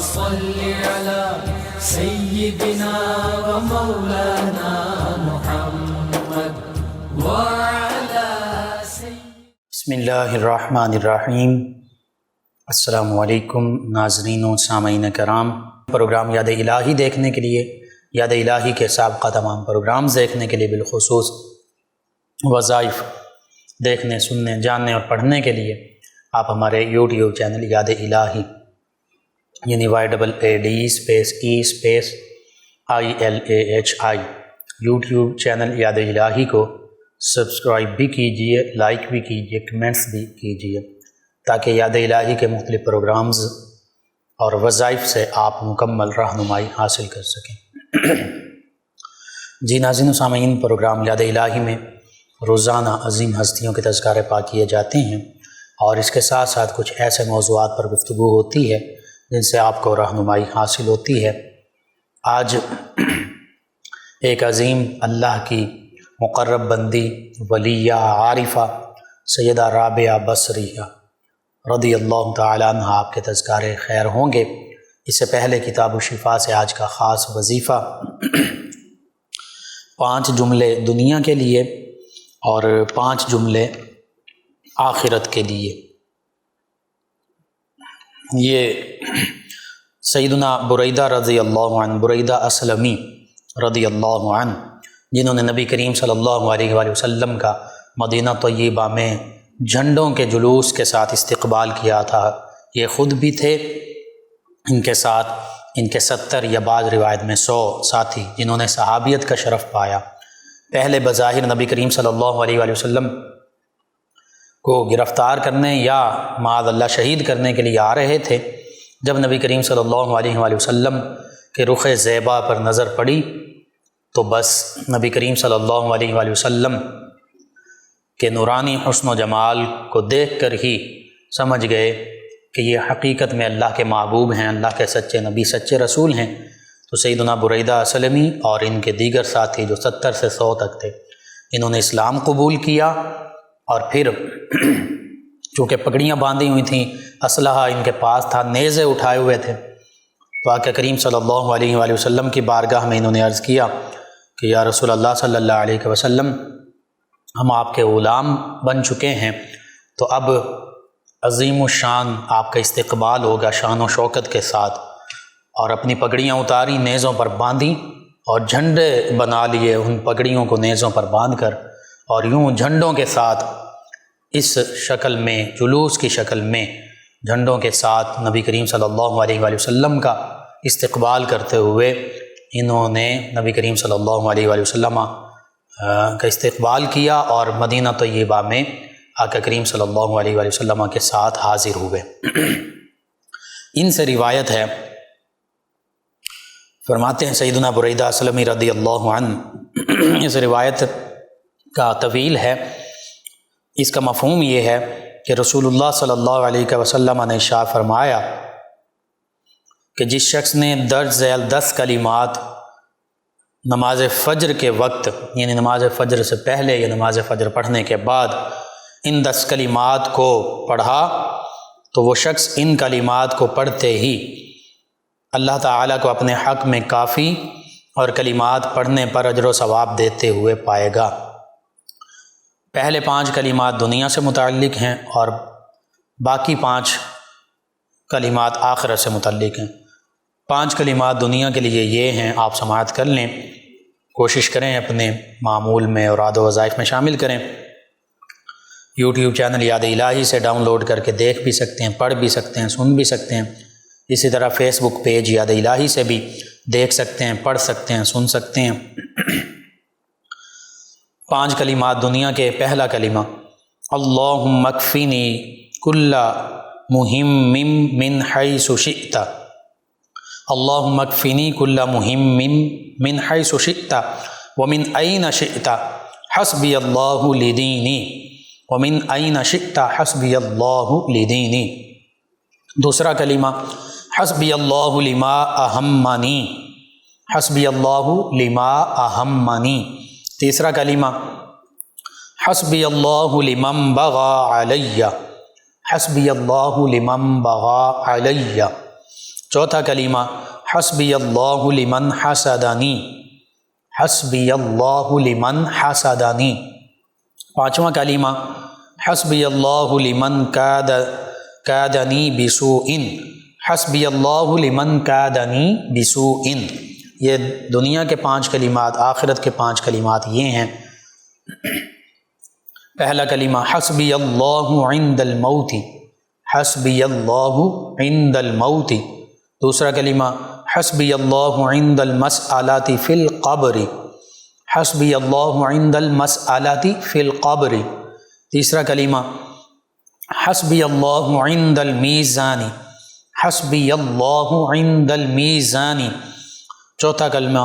صل على سيدنا ومولانا محمد وعلى بسم اللہ الرحمن الرحیم۔ السلام علیکم ناظرین و سامعین کرام۔ پروگرام یاد الہی دیکھنے کے لیے، یاد الہی کے سابقہ تمام پروگرامز دیکھنے کے لیے، بالخصوص وظائف دیکھنے، سننے، جاننے اور پڑھنے کے لیے آپ ہمارے یوٹیوب چینل یاد الہی یعنی YAADE_ILAHI یوٹیوب چینل یاد الہی کو سبسکرائب بھی کیجئے، لائک بھی کیجئے، کمنٹس بھی کیجئے، تاکہ یاد الہی کے مختلف پروگرامز اور وظائف سے آپ مکمل رہنمائی حاصل کر سکیں۔ جی ناظرین و سامعین، پروگرام یاد الہی میں روزانہ عظیم ہستیوں کے تذکارے پاک کیے جاتے ہیں، اور اس کے ساتھ ساتھ کچھ ایسے موضوعات پر گفتگو ہوتی ہے جن سے آپ کو رہنمائی حاصل ہوتی ہے۔ آج ایک عظیم اللہ کی مقرب بندی، ولیہ عارفہ سیدہ رابعہ بصریہ رضی اللہ تعالیٰ عنہ آپ کے تذکارے خیر ہوں گے۔ اس سے پہلے کتاب الشفا سے آج کا خاص وظیفہ 5 جملے دنیا کے لیے اور 5 جملے آخرت کے لیے۔ یہ سیدنا بریدہ رضی اللہ عنہ، بریدہ اسلمی رضی اللہ عنہ، جنہوں نے نبی کریم صلی اللہ علیہ وآلہ وسلم کا مدینہ طیبہ میں جھنڈوں کے جلوس کے ساتھ استقبال کیا تھا، یہ خود بھی تھے، ان کے ساتھ ان کے 70 یا بعض روایت میں 100 ساتھی جنہوں نے صحابیت کا شرف پایا۔ پہلے بظاہر نبی کریم صلی اللہ علیہ وآلہ وسلم کو گرفتار کرنے یا معاذ اللہ شہید کرنے کے لیے آ رہے تھے۔ جب نبی کریم صلی اللہ علیہ وآلہ وسلم کے رخ زیبا پر نظر پڑی تو بس نبی کریم صلی اللہ علیہ وآلہ وسلم کے نورانی حسن و جمال کو دیکھ کر ہی سمجھ گئے کہ یہ حقیقت میں اللہ کے محبوب ہیں، اللہ کے سچے نبی، سچے رسول ہیں۔ تو سیدنا بریدہ اسلمی اور ان کے دیگر ساتھی جو 70 سے 100 تک تھے، انہوں نے اسلام قبول کیا، اور پھر چونکہ پگڑیاں باندھی ہوئی تھیں، اسلحہ ان کے پاس تھا، نیزے اٹھائے ہوئے تھے، تو آقا کریم صلی اللہ علیہ وآلہ وسلم کی بارگاہ میں انہوں نے عرض کیا کہ یا رسول اللہ صلی اللہ علیہ وسلم، ہم آپ کے غلام بن چکے ہیں، تو اب عظیم الشان آپ کا استقبال ہوگا شان و شوکت کے ساتھ۔ اور اپنی پگڑیاں اتاری، نیزوں پر باندھی اور جھنڈے بنا لیے، ان پگڑیوں کو نیزوں پر باندھ کر، اور یوں جھنڈوں کے ساتھ اس شکل میں، جلوس کی شکل میں جھنڈوں کے ساتھ نبی کریم صلی اللہ علیہ وآلہ وسلم کا استقبال کرتے ہوئے انہوں نے نبی کریم صلی اللہ علیہ وآلہ وسلم کا استقبال کیا، اور مدینہ طیبہ میں آقا کریم صلی اللہ علیہ وآلہ وسلم کے ساتھ حاضر ہوئے۔ ان سے روایت ہے، فرماتے ہیں سیدنا بریدہ اسلمی رضی اللہ عنہ، اس روایت کا طویل ہے، اس کا مفہوم یہ ہے کہ رسول اللہ صلی اللہ علیہ وسلم نے ارشاد فرمایا کہ جس شخص نے درج ذیل 10 کلمات نماز فجر کے وقت، یعنی نماز فجر سے پہلے یا نماز فجر پڑھنے کے بعد ان 10 کلمات کو پڑھا، تو وہ شخص ان کلمات کو پڑھتے ہی اللہ تعالیٰ کو اپنے حق میں کافی اور کلمات پڑھنے پر اجر و ثواب دیتے ہوئے پائے گا۔ پہلے 5 کلمات دنیا سے متعلق ہیں اور باقی 5 کلمات آخرت سے متعلق ہیں۔ 5 کلمات دنیا کے لیے یہ ہیں، آپ سماعت کر لیں، کوشش کریں اپنے معمول میں اور عادت و وظائف میں شامل کریں۔ یوٹیوب چینل یاد الہی سے ڈاؤن لوڈ کر کے دیکھ بھی سکتے ہیں، پڑھ بھی سکتے ہیں، سن بھی سکتے ہیں۔ اسی طرح فیس بک پیج یاد الہی سے بھی دیکھ سکتے ہیں، پڑھ سکتے ہیں، سن سکتے ہیں۔ 5 کلمات دنیا کے، پہلا کلمہ اللہم اکفنی کل مہم من حیث شئت، اللہم اکفنی کل مہم من حیث شئت ومن این شئت حسبی اللہ لدینی، ومن این شئت حسبی اللہ لدینی۔ دوسرا کلمہ حسبی اللہ لما اہمنی، حسبی اللہ لما اہمنی۔ تیسرا کلمہ حسبی اللہ لمن بغى علی، حسبی اللہ لمن بغى علی۔ چوتھا کلمہ حسبی اللہ لمن حسدنی، حسبی اللہ لمن حسدنی۔ پانچواں کلمہ حسبی اللہ لمن کادنی بسوء، حسبی اللہ لمن کادنی بسوء۔ یہ دنیا کے 5 کلمات، آخرت کے 5 کلمات یہ ہیں۔ پہلا کلمہ حسبی اللہ عند الموت، حسبی اللہ عند الموت۔ دوسرا کلمہ حسبی اللہ عند المسألۃ فی القبر، حسبی اللہ عند المسألۃ فی القبر۔ تیسرا کلمہ حسبی اللہ عند المیزان، حسبی اللہ عند المیزان۔ چوتھا کلمہ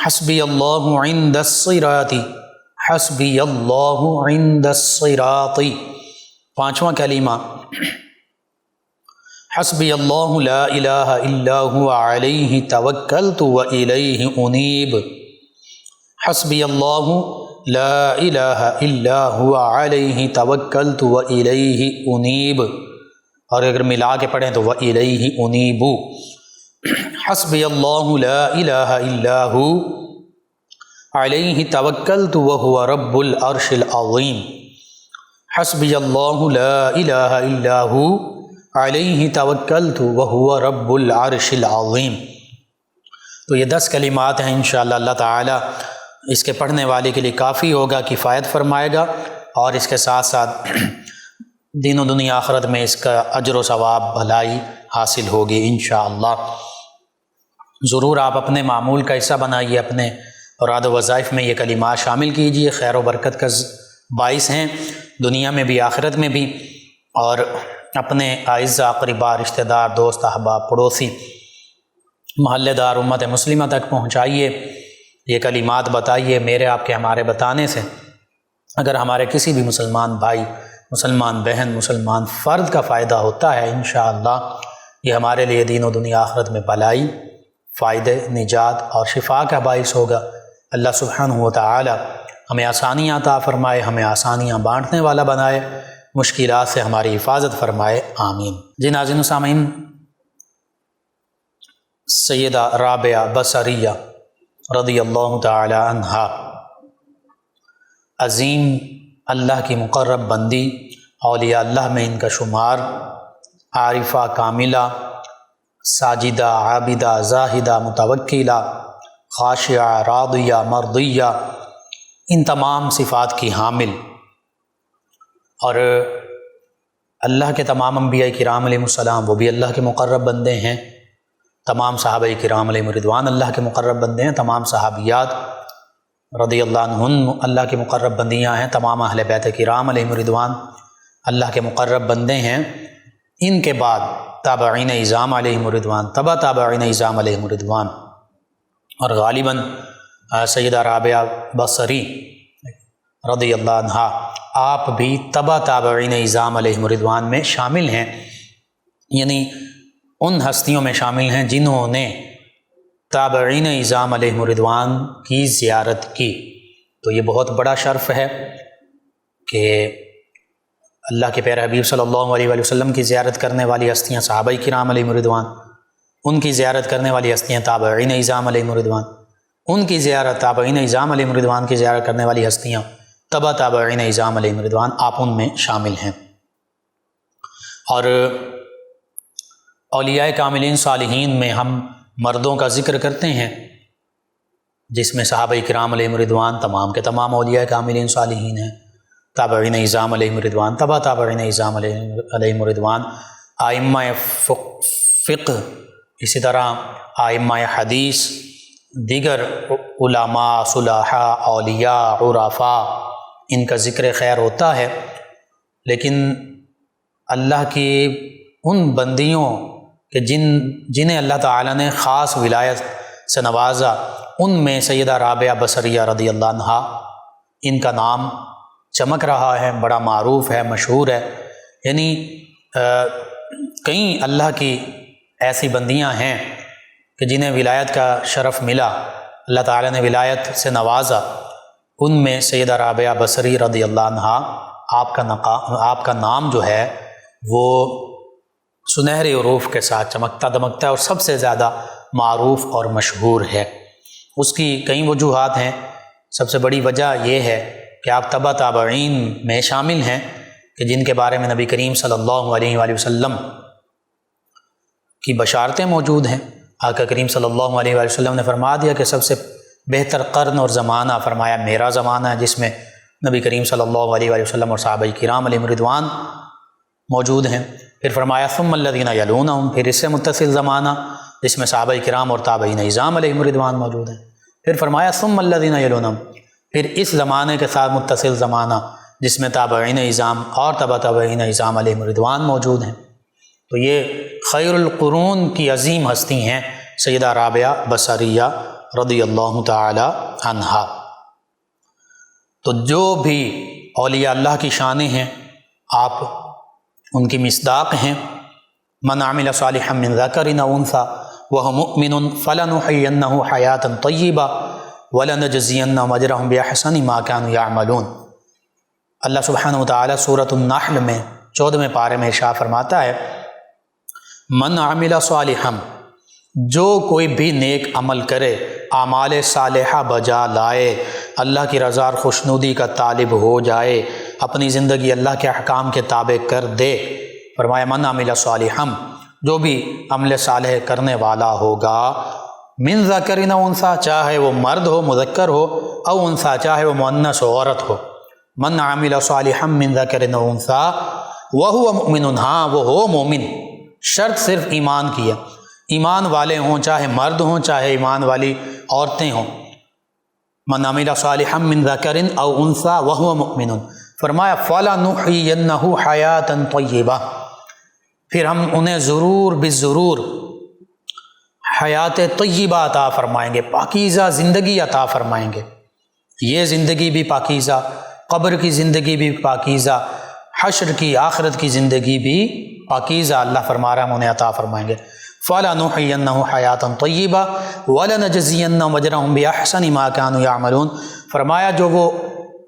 حسبی اللہ عند الصراط، حسبی اللہ عند الصراط۔ پانچواں کلمہ حسبی اللہ لا الہ الا هو علیہ توکلت و الیہ انیب، حسبی اللہ لا الہ الا هو علیہ توکلت و الیہ انیب، اور اگر ملا کے پڑھیں تو و الیہ انیب۔ حسبی اللہ لا الہ الا هو علیہ توکلت وہو رب العرش العظیم، حسبی اللہ لا الہ الا هو علیہ توکلت وہو رب العرش العظیم۔ تو یہ 10 کلمات ہیں، انشاءاللہ اللہ تعالی اس کے پڑھنے والے کے لیے کافی ہوگا، کفایت فرمائے گا، اور اس کے ساتھ ساتھ دین و دنیا آخرت میں اس کا اجر و ثواب بھلائی حاصل ہوگی انشاءاللہ۔ ضرور آپ اپنے معمول کا حصہ بنائیے، اپنے اوراد و وظائف میں یہ کلمات شامل کیجیے، خیر و برکت کا باعث ہیں دنیا میں بھی آخرت میں بھی، اور اپنے اعزاء اقرباء، رشتہ دار، دوست احباب، پڑوسی، محلے دار، امت مسلمہ تک پہنچائیے، یہ کلمات بتائیے۔ میرے آپ کے ہمارے بتانے سے اگر ہمارے کسی بھی مسلمان بھائی، مسلمان بہن، مسلمان فرد کا فائدہ ہوتا ہے، انشاءاللہ یہ ہمارے لیے دین و دنیا آخرت میں بھلائی، فائدے، نجات اور شفا کا باعث ہوگا۔ اللہ سبحانہ و تعالی ہمیں آسانیاں عطا فرمائے، ہمیں آسانیاں بانٹنے والا بنائے، مشکلات سے ہماری حفاظت فرمائے، آمین۔ جی ناظرین و سامعین، سیدہ رابعہ بصریہ رضی اللہ تعالی عنہا عظیم اللہ کی مقرب بندی، اولیاء اللہ میں ان کا شمار، عارفہ کاملہ، ساجدہ عابدہ زاہدہ متوکلہ خاشعہ راضیہ مرضیہ، ان تمام صفات کی حامل، اور اللہ کے تمام انبیاء کرام علیہ السلام وہ بھی اللہ کے مقرب بندے ہیں، تمام صحابہ کرام علیہ رضوان اللہ کے مقرب بندے ہیں، تمام صحابیات رضی اللہ عنہن اللہ کے مقرب بندیاں ہیں، تمام اہل بیت کرام علیہ رضوان اللہ کے مقرب بندے ہیں۔ ان کے بعد تابعین اعظام علیہ رضوان، تبع تابعین اعظام علیہ رضوان، اور غالباً سیدہ رابعہ بصری رضی اللہ عنہا آپ بھی تبع تابعین اعظام علیہ رضوان میں شامل ہیں، یعنی ان ہستیوں میں شامل ہیں جنہوں نے تابعین اعظام علیہ رضوان کی زیارت کی۔ تو یہ بہت بڑا شرف ہے کہ اللہ کے پیارے حبیب صلی اللہ علیہ وآلہ وسلم کی زیارت کرنے والی ہستیاں صحابہ کرام علیہ رضوان، ان کی زیارت کرنے والی ہستیاں تابعین اعظام علیہ رضوان، ان کی زیارت تابعین اعظام علیہ رضوان کی زیارت کرنے والی ہستیاں تبع تابعین اعظام علیہ رضوان، آپ ان میں شامل ہیں۔ اور اولیاء کاملین صالحین میں ہم مردوں کا ذکر کرتے ہیں، جس میں صحابہ کرام علیہ رضوان تمام کے تمام اولیاء کاملین صالحین ہیں، تابعین اعظام علیہ رضوان، تبع تابعین اعظام علیہ رضوان، ائمہ فقہ، اسی طرح ائمہ حدیث، دیگر علماء، صلحاء، اولیاء، عرفاء، ان کا ذکر خیر ہوتا ہے، لیکن اللہ کی ان بندیوں کہ جنہیں اللہ تعالیٰ نے خاص ولایت سے نوازا، ان میں سیدہ رابعہ بصریہ رضی اللہ عنہا، ان کا نام چمک رہا ہے، بڑا معروف ہے، مشہور ہے۔ یعنی کئی اللہ کی ایسی بندیاں ہیں کہ جنہیں ولایت کا شرف ملا، اللہ تعالیٰ نے ولایت سے نوازا، ان میں سیدہ رابعہ بصری رضی اللہ عنہا آپ کا نام جو ہے وہ سنہرے عروف کے ساتھ چمکتا دمکتا ہے اور سب سے زیادہ معروف اور مشہور ہے۔ اس کی کئی وجوہات ہیں۔ سب سے بڑی وجہ یہ ہے کہ آپ تبع تابعین میں شامل ہیں کہ جن کے بارے میں نبی کریم صلی اللہ علیہ وآلہ وسلم کی بشارتیں موجود ہیں۔ آقا کریم صلی اللہ علیہ وآلہ وسلم نے فرما دیا کہ سب سے بہتر قرن اور زمانہ فرمایا میرا زمانہ ہے، جس میں نبی کریم صلی اللہ علیہ وآلہ وسلم اور صحابہ کرام علیہم رضوان موجود ہیں۔ پھر فرمایا ثم الذین یلونہم، پھر اس سے متصل زمانہ جس میں صحابہ کرام اور تابعین اعظام علیہم رضوان موجود ہیں۔ پھر فرمایا ثم الذین یلونہم، پھر اس زمانے کے ساتھ متصل زمانہ جس میں تابعین اعظام اور تبع تابعین اعظام علیہم رضوان موجود ہیں۔ تو یہ خیر القرون کی عظیم ہستی ہیں سیدہ رابعہ بصریہ رضی اللہ تعالی عنہا۔ تو جو بھی اولیاء اللہ کی شانیں ہیں آپ ان کی مصداق ہیں۔ من عمل صالحا من ذکر او انثی وهو مؤمن فلنحینہ حیاتا طیبہ ولنجزینہم اجرہم باحسن ما كانوا یعملون۔ اللہ سبحانہ وتعالی سورۃ النحل میں 14ویں پارے میں ارشاد فرماتا ہے من عمل صالحا، جو کوئی بھی نیک عمل کرے، اعمال صالحہ بجا لائے، اللہ کی رضا اور خوشنودی کا طالب ہو جائے، اپنی زندگی اللہ کے احکام کے تابع کر دے۔ فرمایا من عمل صالحا، جو بھی عمل صالح کرنے والا ہوگا، من ذکر او انثی، چاہے وہ مرد ہو مذکر ہو، او انثی چاہے وہ مؤنث ہو عورت ہو، من عمل صالحا من ذکر او انثی وهو مؤمن، ہاں وہ ہو مومن، شرط صرف ایمان کی ہے، ایمان والے ہوں، چاہے مرد ہوں چاہے ایمان والی عورتیں ہوں۔ من عمل صالحا من ذکر او انثی وهو مؤمن، فرمایا فلنحینہ حیاتا طیبہ، پھر ہم انہیں ضرور بالضرور حیات طیبہ عطا فرمائیں گے، پاکیزہ زندگی عطا فرمائیں گے۔ یہ زندگی بھی پاکیزہ، قبر کی زندگی بھی پاکیزہ، حشر کی آخرت کی زندگی بھی پاکیزہ اللہ فرما رہا ہے ہم انہیں عطا فرمائیں گے۔ فَلَنُحْيِيَنَّهُ حَيَاةً طَيِّبَةً وَلَنَجْزِيَنَّهُمْ أَجْرَهُمْ بِأَحْسَنِ مَا كَانُوا يَعْمَلُونَ۔ فرمایا جو وہ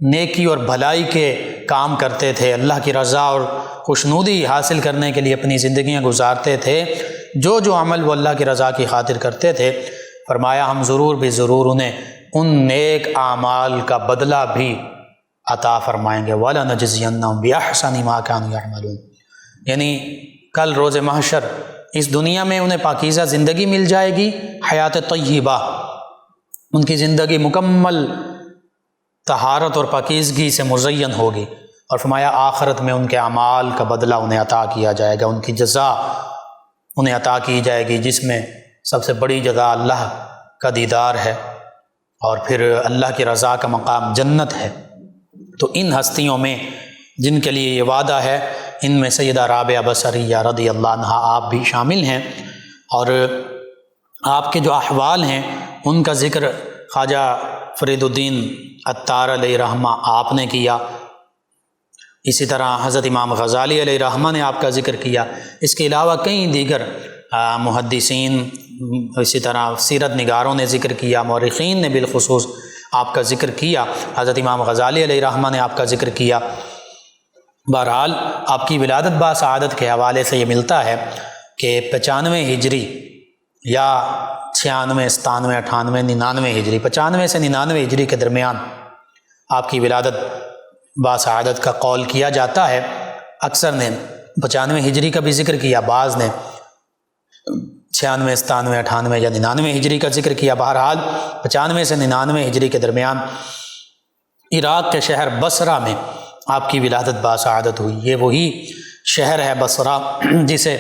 نیکی اور بھلائی کے کام کرتے تھے، اللہ کی رضا اور خوشنودی حاصل کرنے کے لیے اپنی زندگیاں گزارتے تھے، جو عمل وہ اللہ کی رضا کی خاطر کرتے تھے، فرمایا ہم ضرور بھی ضرور انہیں ان نیک اعمال کا بدلہ بھی عطا فرمائیں گے۔ وَلَنَجْزِيَنَّهُمْ بِأَحْسَنِ مَا كَانُوا يَعْمَلُونَ، یعنی کل روز محشر اس دنیا میں انہیں پاکیزہ زندگی مل جائے گی، حیات طیبہ، ان کی زندگی مکمل طہارت اور پاکیزگی سے مزین ہوگی، اور فرمایا آخرت میں ان کے اعمال کا بدلہ انہیں عطا کیا جائے گا، ان کی جزا انہیں عطا کی جائے گی، جس میں سب سے بڑی جزا اللہ کا دیدار ہے، اور پھر اللہ کی رضا کا مقام جنت ہے۔ تو ان ہستیوں میں جن کے لیے یہ وعدہ ہے، ان میں سیدہ رابعہ بصریہ رضی اللہ عنہا آپ بھی شامل ہیں، اور آپ کے جو احوال ہیں ان کا ذکر خواجہ فرید الدین عطار علیہ رحمہ آپ نے کیا، اسی طرح حضرت امام غزالی علیہ رحمہ نے آپ کا ذکر کیا، اس کے علاوہ کئی دیگر محدثین، اسی طرح سیرت نگاروں نے ذکر کیا، مورخین نے بالخصوص آپ کا ذکر کیا، حضرت امام غزالی علیہ رحمہ نے آپ کا ذکر کیا۔ بہرحال آپ کی ولادت باسعادت کے حوالے سے یہ ملتا ہے کہ 95 ہجری یا 96 97 98 99 ہجری، 95 سے 99 ہجری کے درمیان آپ کی ولادت باسعادت کا قول کیا جاتا ہے۔ اکثر نے 95 ہجری کا بھی ذکر کیا، بعض نے 96 97 98 یا 99 ہجری کا ذکر کیا۔ بہرحال 95 سے 99 ہجری کے درمیان عراق کے شہر بصرہ میں آپ کی ولادت باسعادت ہوئی۔ یہ وہی شہر ہے بصرہ جسے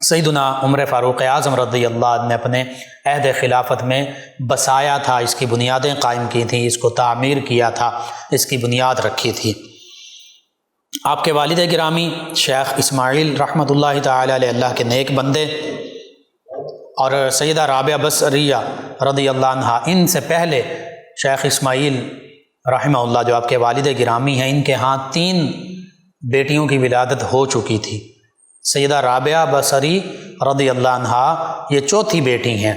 سیدنا عمر فاروق اعظم رضی اللہ عنہ نے اپنے عہد خلافت میں بسایا تھا، اس کی بنیادیں قائم کی تھیں، اس کو تعمیر کیا تھا، اس کی بنیاد رکھی تھی۔ آپ کے والد گرامی شیخ اسماعیل رحمۃ اللہ تعالی علیہ، اللہ کے نیک بندے، اور سیدہ رابعہ بصریہ رضی اللہ عنہ، ان سے پہلے شیخ اسماعیل رحمہ اللہ جو آپ کے والد گرامی ہیں، ان کے ہاں 3 بیٹیوں کی ولادت ہو چکی تھی۔ سیدہ رابعہ بصری رضی اللہ عنہ یہ 4تھی بیٹی ہیں،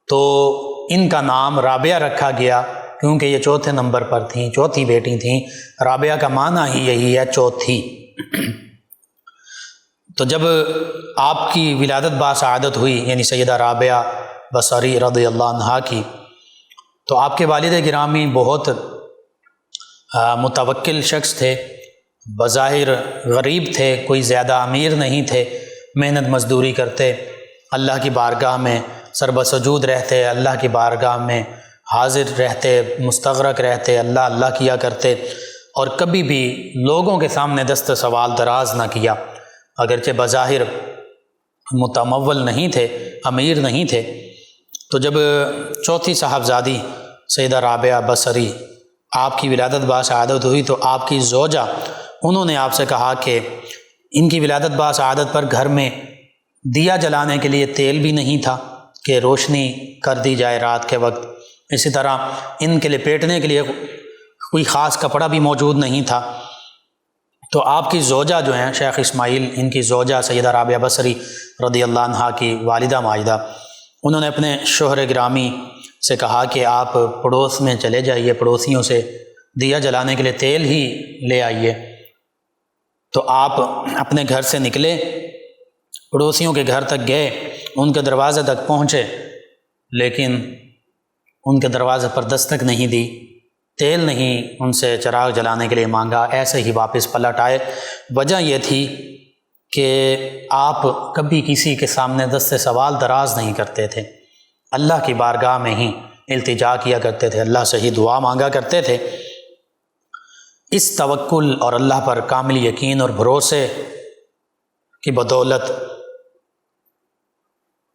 تو ان کا نام رابعہ رکھا گیا کیونکہ یہ 4تھے نمبر پر تھیں، 4تھی بیٹی تھیں۔ رابعہ کا معنی ہی یہی ہے 4تھی۔ تو جب آپ کی ولادت باسعادت ہوئی یعنی سیدہ رابعہ بصری رضی اللہ عنہا کی، تو آپ کے والد گرامی بہت متوکل شخص تھے، بظاہر غریب تھے، کوئی زیادہ امیر نہیں تھے، محنت مزدوری کرتے، اللہ کی بارگاہ میں سربسجود رہتے، اللہ کی بارگاہ میں حاضر رہتے، مستغرق رہتے، اللہ اللہ کیا کرتے، اور کبھی بھی لوگوں کے سامنے دست سوال دراز نہ کیا، اگرچہ بظاہر متمول نہیں تھے، امیر نہیں تھے۔ تو جب چوتھی صاحبزادی سیدہ رابعہ بصری آپ کی ولادت باسعادت ہوئی تو آپ کی زوجہ انہوں نے آپ سے کہا کہ ان کی ولادت باسعادت پر گھر میں دیا جلانے کے لیے تیل بھی نہیں تھا کہ روشنی کر دی جائے رات کے وقت، اسی طرح ان کے لپیٹنے کے لیے کوئی خاص کپڑا بھی موجود نہیں تھا۔ تو آپ کی زوجہ جو ہیں شیخ اسماعیل، ان کی زوجہ سیدہ رابعہ بصری رضی اللہ عنہا کی والدہ ماجدہ، انہوں نے اپنے شوہر گرامی سے کہا کہ آپ پڑوس میں چلے جائیے، پڑوسیوں سے دیا جلانے کے لیے تیل ہی لے آئیے۔ تو آپ اپنے گھر سے نکلے، پڑوسیوں کے گھر تک گئے، ان کے دروازے تک پہنچے، لیکن ان کے دروازے پر دستک نہیں دی، تیل نہیں ان سے چراغ جلانے کے لیے مانگا، ایسے ہی واپس پلٹ آئے۔ وجہ یہ تھی کہ آپ کبھی کسی کے سامنے دست سوال دراز نہیں کرتے تھے، اللہ کی بارگاہ میں ہی التجا کیا کرتے تھے، اللہ سے ہی دعا مانگا کرتے تھے۔ اس توکل اور اللہ پر کامل یقین اور بھروسے کی بدولت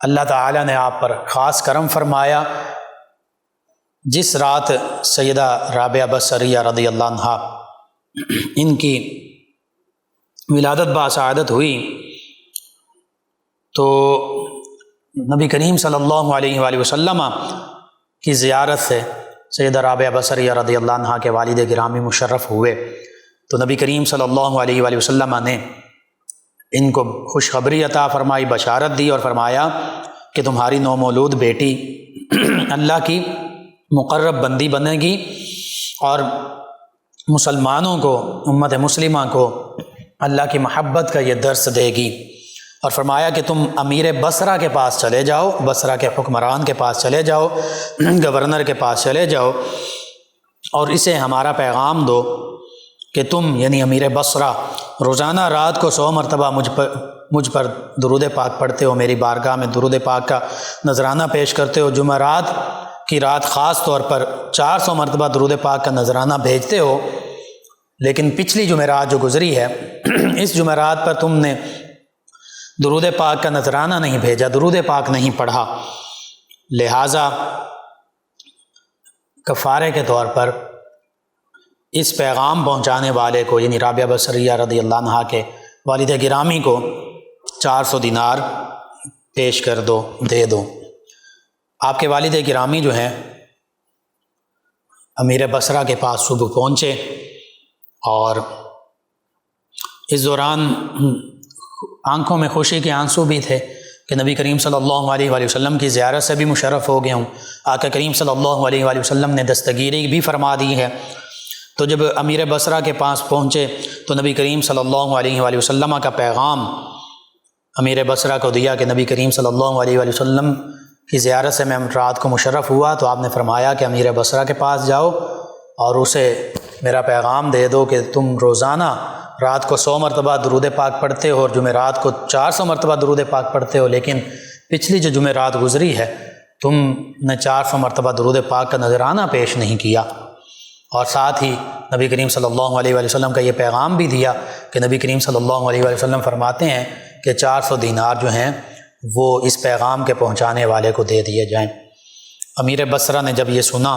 اللہ تعالیٰ نے آپ پر خاص کرم فرمایا۔ جس رات سیدہ رابعہ بصریہ رضی اللہ عنہا ان کی ولادت باسعادت ہوئی تو نبی کریم صلی اللہ علیہ وآلہ وسلم کی زیارت سے سیدہ رابعہ بصریہ رضی اللہ عنہا کے والد گرامی مشرف ہوئے، تو نبی کریم صلی اللہ علیہ وآلہ وسلم نے ان کو خوشخبری عطا فرمائی، بشارت دی اور فرمایا کہ تمہاری نومولود بیٹی اللہ کی مقرب بندی بنے گی اور مسلمانوں کو، امت مسلمہ کو اللہ کی محبت کا یہ درس دے گی، اور فرمایا کہ تم امیر بصرہ کے پاس چلے جاؤ، بصرہ کے حکمران کے پاس چلے جاؤ، گورنر کے پاس چلے جاؤ، اور اسے ہمارا پیغام دو کہ تم یعنی امیر بصرہ روزانہ رات کو 100 مرتبہ مجھ پر درود پاک پڑھتے ہو، میری بارگاہ میں درود پاک کا نذرانہ پیش کرتے ہو، جمعرات کی رات خاص طور پر 400 مرتبہ درود پاک کا نذرانہ بھیجتے ہو، لیکن پچھلی جمعرات جو گزری ہے اس جمعرات پر تم نے درود پاک کا نذرانہ نہیں بھیجا، درود پاک نہیں پڑھا، لہٰذا کفارے کے طور پر اس پیغام پہنچانے والے کو یعنی رابعہ بصریہ رضی اللہ عنہا کے والد گرامی کو 400 دینار پیش کر دو، دے دو۔ آپ کے والد گرامی جو ہیں امیر بصرہ کے پاس صبح پہنچے، اور اس دوران آنکھوں میں خوشی کے آنسو بھی تھے کہ نبی کریم صلی اللہ علیہ وآلہ وسلم کی زیارت سے بھی مشرف ہو گئے ہوں، آقا کریم صلی اللہ علیہ وآلہ وسلم نے دستگیری بھی فرما دی ہے۔ تو جب امیر بصرہ کے پاس پہنچے تو نبی کریم صلی اللہ علیہ وآلہ وسلم کا پیغام امیر بصرہ کو دیا کہ نبی کریم صلی اللہ علیہ وآلہ وسلم کی زیارت سے میں رات کو مشرف ہوا، تو آپ نے فرمایا کہ امیر بصرہ کے پاس جاؤ اور اسے میرا پیغام دے دو کہ تم روزانہ رات کو 100 مرتبہ درود پاک پڑھتے ہو اور جمعرات کو 400 مرتبہ درود پاک پڑھتے ہو، لیکن پچھلی جو جمعرات گزری ہے تم نے 400 مرتبہ درود پاک کا نذرانہ پیش نہیں کیا۔ اور ساتھ ہی نبی کریم صلی اللہ علیہ وآلہ وسلم کا یہ پیغام بھی دیا کہ نبی کریم صلی اللہ علیہ وآلہ وسلم فرماتے ہیں کہ 400 دینار جو ہیں وہ اس پیغام کے پہنچانے والے کو دے دیے جائیں۔ امیر بصرہ نے جب یہ سنا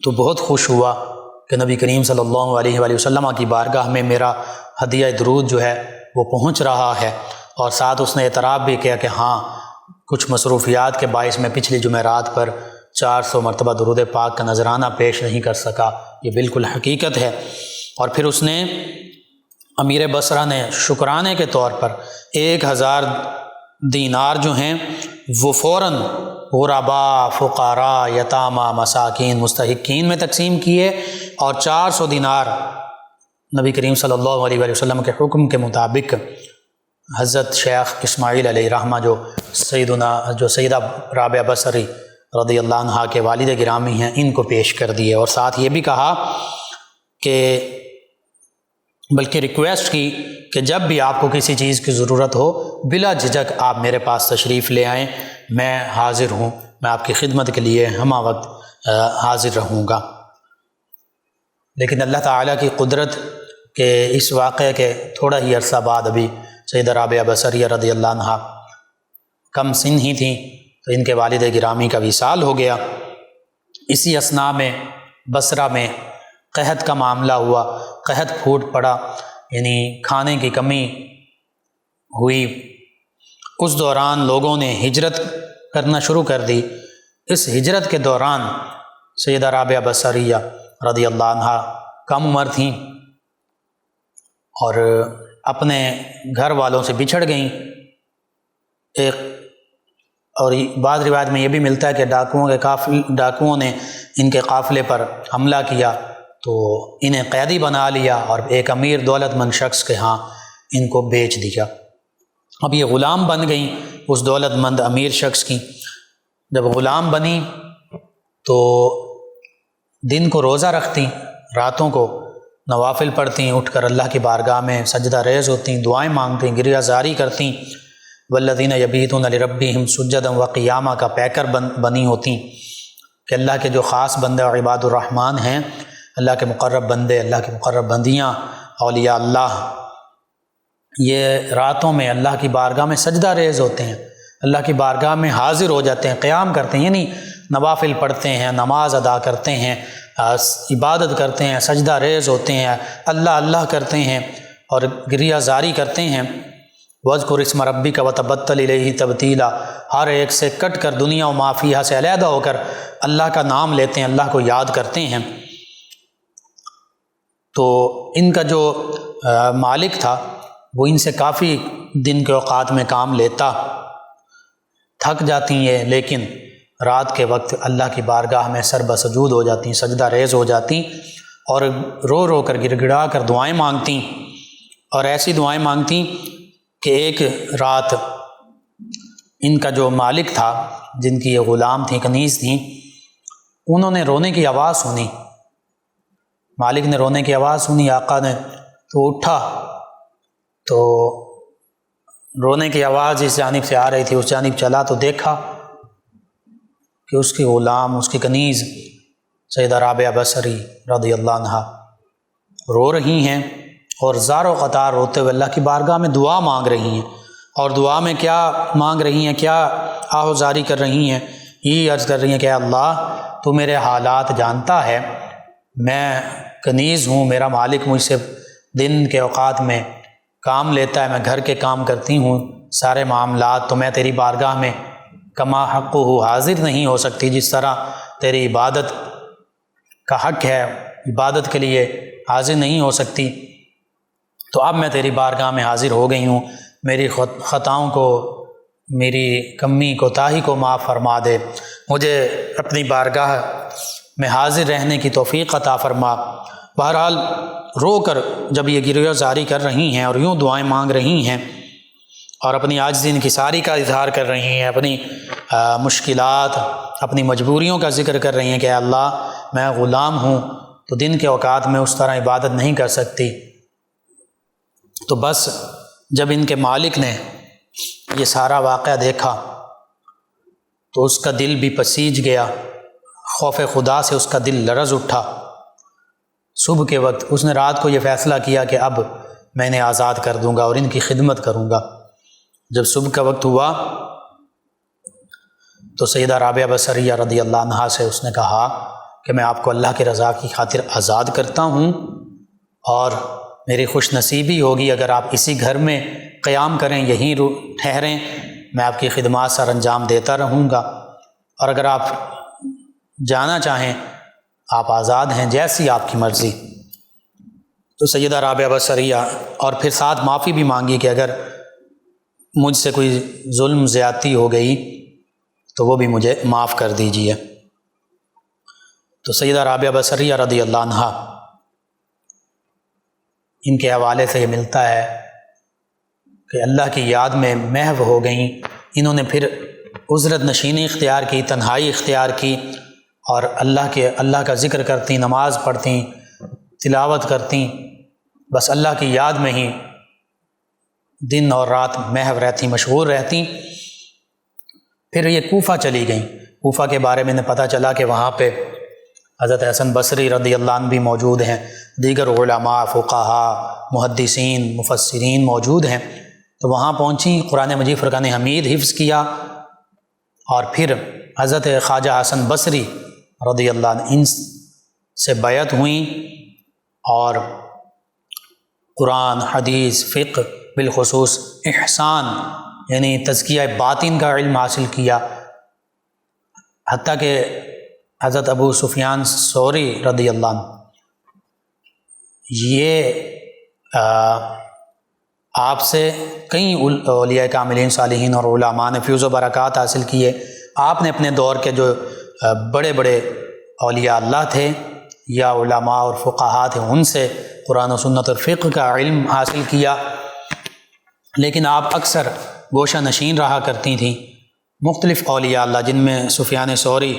تو بہت خوش ہوا کہ نبی کریم صلی اللہ علیہ وآلہ وسلم کی بارگاہ میں میرا ہدیہ درود جو ہے وہ پہنچ رہا ہے، اور ساتھ اس نے اعتراف بھی کیا کہ ہاں کچھ مصروفیات کے باعث میں پچھلی جمعرات پر 400 مرتبہ درود پاک کا نذرانہ پیش نہیں کر سکا، یہ بالکل حقیقت ہے۔ اور پھر اس نے امیر بصرہ نے شکرانے کے طور پر 1000 دینار جو ہیں وہ فوراً غرباء، فقراء، یتامہ، مساکین، مستحقین میں تقسیم کیے، اور 400 دینار نبی کریم صلی اللہ علیہ وآلہ وسلم کے حکم کے مطابق حضرت شیخ اسماعیل علیہ رحمہ جو سیدہ رابعہ بصری رضی اللہ عنہا کے والد گرامی ہیں، ان کو پیش کر دیے، اور ساتھ یہ بھی کہا کہ بلکہ ریکویسٹ کی کہ جب بھی آپ کو کسی چیز کی ضرورت ہو بلا جھجک آپ میرے پاس تشریف لے آئیں، میں حاضر ہوں، میں آپ کی خدمت کے لیے ہمہ وقت حاضر رہوں گا۔ لیکن اللہ تعالیٰ کی قدرت کہ اس واقعے کے تھوڑا ہی عرصہ بعد ابھی سیدہ رابعہ بصریہ رضی اللہ عنہا کم سن ہی تھیں، تو ان کے والد گرامی کا وصال ہو گیا۔ اسی اثناء میں بصرہ میں قحط کا معاملہ ہوا، قحط پھوٹ پڑا، یعنی کھانے کی کمی ہوئی۔ اس دوران لوگوں نے ہجرت کرنا شروع کر دی۔ اس ہجرت کے دوران سیدہ رابعہ بصریہ رضی اللہ عنہا کم عمر تھیں اور اپنے گھر والوں سے بچھڑ گئیں۔ اور بعض روایت میں یہ بھی ملتا ہے کہ ڈاکوؤں نے ان کے قافلے پر حملہ کیا تو انہیں قیدی بنا لیا اور ایک امیر دولت مند شخص کے ہاں ان کو بیچ دیا۔ اب یہ غلام بن گئیں اس دولت مند امیر شخص کی۔ جب غلام بنی تو دن کو روزہ رکھتی، راتوں کو نوافل پڑھتیں، اٹھ کر اللہ کی بارگاہ میں سجدہ ریز ہوتیں، دعائیں مانگتیں، گریہ زاری کرتیں، والذین یبیتون لربہم سجدا وقیاما کا پیکر بنی ہوتیں کہ اللہ کے جو خاص بندے اور عباد الرحمن ہیں، اللہ کے مقرب بندے، اللہ کی مقرب بندیاں، اولیاء اللہ، یہ راتوں میں اللہ کی بارگاہ میں سجدہ ریز ہوتے ہیں، اللہ کی بارگاہ میں حاضر ہو جاتے ہیں، قیام کرتے ہیں، یعنی نوافل پڑھتے ہیں، نماز ادا کرتے ہیں، عبادت کرتے ہیں، سجدہ ریز ہوتے ہیں، اللہ اللہ کرتے ہیں اور گریہ زاری کرتے ہیں۔ وَاذْكُرِ اسْمَ رَبِّكَ وَتَبَتَّلْ إِلَيْهِ تَبْتِيلًا، ہر ایک سے کٹ کر دنیا و ما فیہا سے علیحدہ ہو کر اللہ کا نام لیتے ہیں، اللہ کو یاد کرتے ہیں۔ تو ان کا جو مالک تھا وہ ان سے کافی دن کے اوقات میں کام لیتا، تھک جاتی ہیں، لیکن رات کے وقت اللہ کی بارگاہ میں سر بسجود ہو جاتی، سجدہ ریز ہو جاتی اور رو رو کر گڑ گڑا کر دعائیں مانگتی، اور ایسی دعائیں مانگتی کہ ایک رات ان کا جو مالک تھا، جن کی یہ غلام تھیں، کنیز تھیں، انہوں نے رونے کی آواز سنی، مالک نے رونے کی آواز سنی، آقا نے تو اٹھا، تو رونے کی آواز جس جانب سے آ رہی تھی اس جانب چلا تو دیکھا کہ اس کی غلام، اس کی کنیز سیدہ رابعہ بصری رضی اللہ عنہا رو رہی ہیں اور زار و قطار روتے ہوئے اللہ کی بارگاہ میں دعا مانگ رہی ہیں، اور دعا میں کیا مانگ رہی ہیں، کیا آہوزاری کر رہی ہیں، یہ عرض کر رہی ہیں کہ اللہ تو میرے حالات جانتا ہے، میں کنیز ہوں، میرا مالک مجھ سے دن کے اوقات میں کام لیتا ہے، میں گھر کے کام کرتی ہوں، سارے معاملات، تو میں تیری بارگاہ میں کما حق حاضر نہیں ہو سکتی، جس طرح تیری عبادت کا حق ہے، عبادت کے لیے حاضر نہیں ہو سکتی، تو اب میں تیری بارگاہ میں حاضر ہو گئی ہوں، میری خطاؤں کو، میری کمی کوتاہی کو معاف فرما دے، مجھے اپنی بارگاہ میں حاضر رہنے کی توفیق عطا فرما۔ بہرحال رو کر جب یہ گریہ زاری کر رہی ہیں اور یوں دعائیں مانگ رہی ہیں اور اپنی عاجزی انکساری کا اظہار کر رہی ہیں، اپنی مشکلات، اپنی مجبوریوں کا ذکر کر رہی ہیں کہ اللہ میں غلام ہوں تو دن کے اوقات میں اس طرح عبادت نہیں کر سکتی، تو بس جب ان کے مالک نے یہ سارا واقعہ دیکھا تو اس کا دل بھی پسیج گیا، خوف خدا سے اس کا دل لرز اٹھا۔ صبح کے وقت اس نے رات کو یہ فیصلہ کیا کہ اب میں انہیں آزاد کر دوں گا اور ان کی خدمت کروں گا۔ جب صبح کا وقت ہوا تو سیدہ رابعہ بصریہ رضی اللہ عنہا سے اس نے کہا کہ میں آپ کو اللہ کی رضا کی خاطر آزاد کرتا ہوں، اور میری خوش نصیبی ہوگی اگر آپ اسی گھر میں قیام کریں، یہیں ٹھہریں، میں آپ کی خدمات سر انجام دیتا رہوں گا، اور اگر آپ جانا چاہیں آپ آزاد ہیں، جیسی آپ کی مرضی۔ تو سیدہ رابعہ بصریہ اور پھر ساتھ معافی بھی مانگی کہ اگر مجھ سے کوئی ظلم زیادتی ہو گئی تو وہ بھی مجھے معاف کر دیجیے۔ تو سیدہ رابعہ بصریہ رضی اللہ عنہا، ان کے حوالے سے یہ ملتا ہے کہ اللہ کی یاد میں محو ہو گئیں، انہوں نے پھر عزلت نشینی اختیار کی، تنہائی اختیار کی، اور اللہ کا ذکر کرتی، نماز پڑھتی، تلاوت کرتی، بس اللہ کی یاد میں ہی دن اور رات محو رہتی، مشغول رہتی۔ پھر یہ کوفہ چلی گئیں۔ کوفہ کے بارے میں نے پتہ چلا کہ وہاں پہ حضرت حسن بصری رضی اللہ عنہ بھی موجود ہیں، دیگر علماء، فقہاء، محدثین، مفسرین موجود ہیں۔ تو وہاں پہنچیں، قرآن مجید فرقان حمید حفظ کیا، اور پھر حضرت خواجہ حسن بصری رضی اللہ عنہ ان سے بیعت ہوئیں، اور قرآن، حدیث، فقہ، بالخصوص احسان یعنی تزکیہ باطن کا علم حاصل کیا، حتیٰ کہ حضرت ابو سفیان ثوری رضی اللہ عنہ یہ آپ سے کئی اولیاء کاملین صالحین اور علماء نے فیض و برکات حاصل کیے۔ آپ نے اپنے دور کے جو بڑے بڑے اولیاء اللہ تھے یا علماء اور فقہاء تھے، ان سے قرآن و سنت اور فقہ کا علم حاصل کیا، لیکن آپ اکثر گوشہ نشین رہا کرتی تھیں۔ مختلف اولیاء اللہ جن میں سفیان ثوری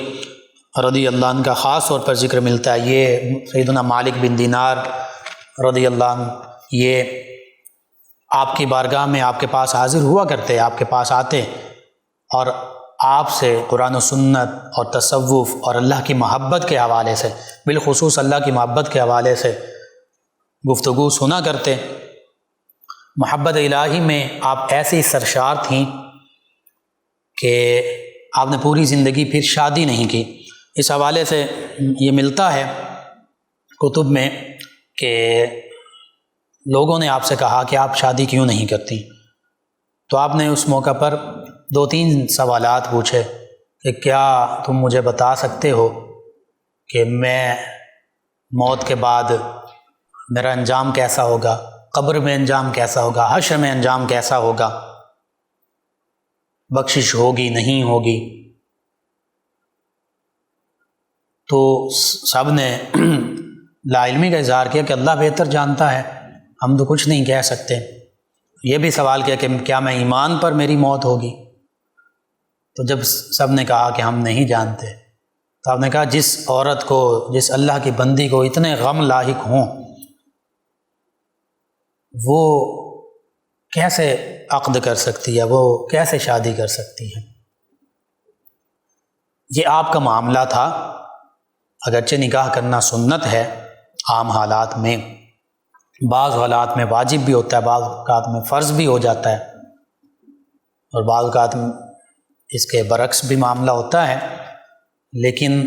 رضی اللہ عنہ کا خاص طور پر ذکر ملتا ہے، یہ سیدنا مالک بن دینار رضی اللہ عنہ یہ آپ کی بارگاہ میں آپ کے پاس حاضر ہوا کرتے، آپ کے پاس آتے اور آپ سے قرآن و سنت اور تصوف اور اللہ کی محبت کے حوالے سے، بالخصوص اللہ کی محبت کے حوالے سے گفتگو سنا کرتے۔ محبت الہی میں آپ ایسی سرشار تھیں کہ آپ نے پوری زندگی پھر شادی نہیں کی۔ اس حوالے سے یہ ملتا ہے کتب میں کہ لوگوں نے آپ سے کہا کہ آپ شادی کیوں نہیں کرتی، تو آپ نے اس موقع پر 2-3 سوالات پوچھے کہ کیا تم مجھے بتا سکتے ہو کہ میں موت کے بعد میرا انجام کیسا ہوگا، قبر میں انجام کیسا ہوگا، حشر میں انجام کیسا ہوگا، بخشش ہوگی نہیں ہوگی؟ تو سب نے لا علمی کا اظہار کیا کہ اللہ بہتر جانتا ہے، ہم تو کچھ نہیں کہہ سکتے۔ یہ بھی سوال کیا کہ کیا میں ایمان پر میری موت ہوگی؟ تو جب سب نے کہا کہ ہم نہیں جانتے، تو آپ نے کہا جس عورت کو، جس اللہ کی بندی کو اتنے غم لاحق ہوں، وہ کیسے عقد کر سکتی ہے، وہ کیسے شادی کر سکتی ہے؟ یہ آپ کا معاملہ تھا۔ اگرچہ نکاح کرنا سنت ہے عام حالات میں، بعض حالات میں واجب بھی ہوتا ہے، بعض اوقات میں فرض بھی ہو جاتا ہے، اور بعض اوقات میں اس کے برعکس بھی معاملہ ہوتا ہے، لیکن